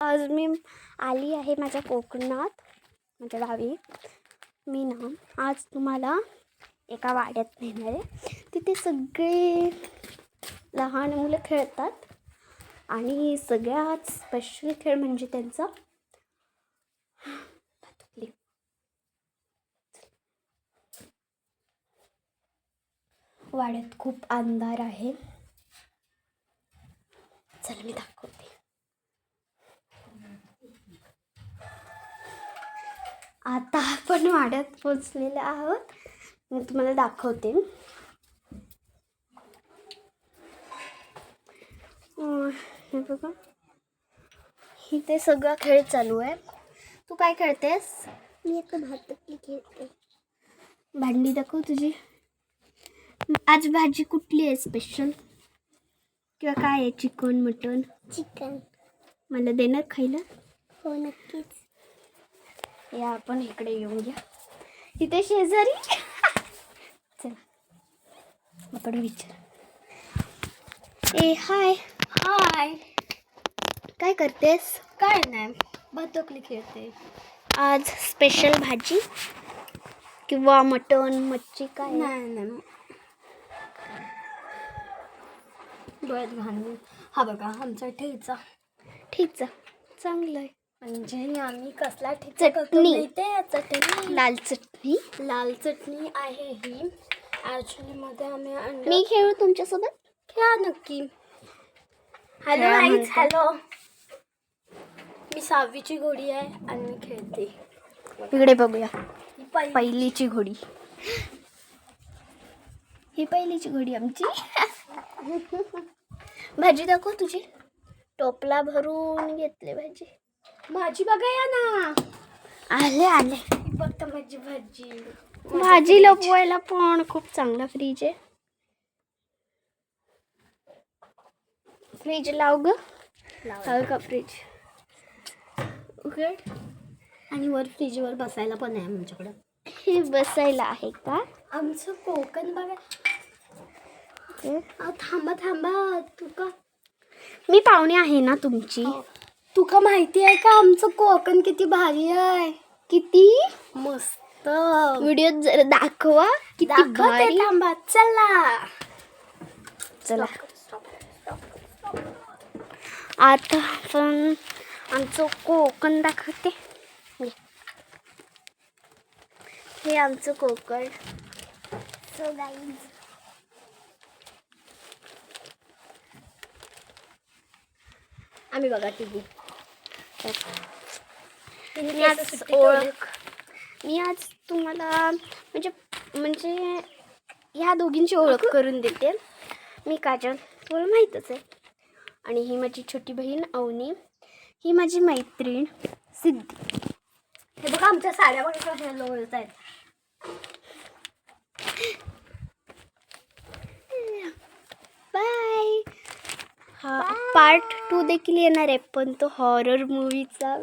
आज मी आली आहे माझ्या कोकणात, माझ्या गावी. मी ना आज तुम्हाला एका वाड्यात नेणार आहे. तिथे सगळे लहान मुलं खेळतात आणि सगळ्यात स्पेशल खेळ म्हणजे त्यांचा भातुकली. वाड्यात खूप अंधार आहे. चला मी दाखवते. आता आपण वाड्यात पोचलेले आहोत. मी तुम्हाला दाखवते. हे बघा, इथे सगळा खेळ चालू आहे. तू काय खेळतेस? मी आता भातुकली खेळते. भांडी दाखव तुझी. आज भाजी कुठली आहे स्पेशल किंवा काय आहे? Chicken, mutton? चिकन. मला देणार खायला? हो नक्कीच. या आपण इकडे येऊन घ्या. इथे शेजारी चला आपण विचार. ए हाय. हाय. काय करतेस? काय नाही, भातुकली खेळते. आज स्पेशल भाजी किंवा मटन, मच्छी काय? नाही डोळ्यात घालून. हा बघा आमचा ठेचा. ठीकच, चांगलं आहे. म्हणजे आम्ही कसला ठेचा करतो चटणी. माहितीये? चटणी. लाल चटणी. लाल चटणी आहे ही. ॲक्च्युली मध्ये आम्ही मी खेळू तुमच्यासोबत? खेळा नक्की. हॅलो खेळा गाईज. म्हणते. हॅलो. मी 6वीची घोडी आहे आणि मी खेळते. इकडे बघूया. ही पहिलीची घोडी. ही पहिलीची घोडी आमची. भाजी दाखव तुझी. टोपला भरून घेतले भाजी. भाजी बघा या ना. आले आले. ही बघता माझी भाजी. भाजी लपवायला पण खूप चांगला फ्रीज आहे. फ्रीज लाव ग. लाव का फ्रीज? उघड. आणि वर फ्रीजवर बसायला पण आहे आमच्याकडं. हे बसायला आहे का? आमचं कोकण बघा. थांबा तुका. मी पाहुणे आहे ना तुमची. तुका माहिती आहे का आमचं कोकण किती भारी आहे? किती मस्त. व्हिडिओ जरा दाखवा. किती भारी. थांबा. चला चला आता पण आमचं कोकण दाखवते. हे आमचं कोकण. सो गाईज, आम्ही बघा टीव्ही. मी आज तुम्हाला म्हणजे ह्या दोघींची ओळख करून देते. मी काजल, तुम्हाला माहीतच आहे. आणि ही माझी छोटी बहीण अवनी. ही माझी मैत्रीण सिद्धी. हे बघा आमच्या साड्या बघा कशा लोळत आहेत. बाय. हा पार्ट 2 देखील येणार आहे, पण तो हॉरर मूवीचा.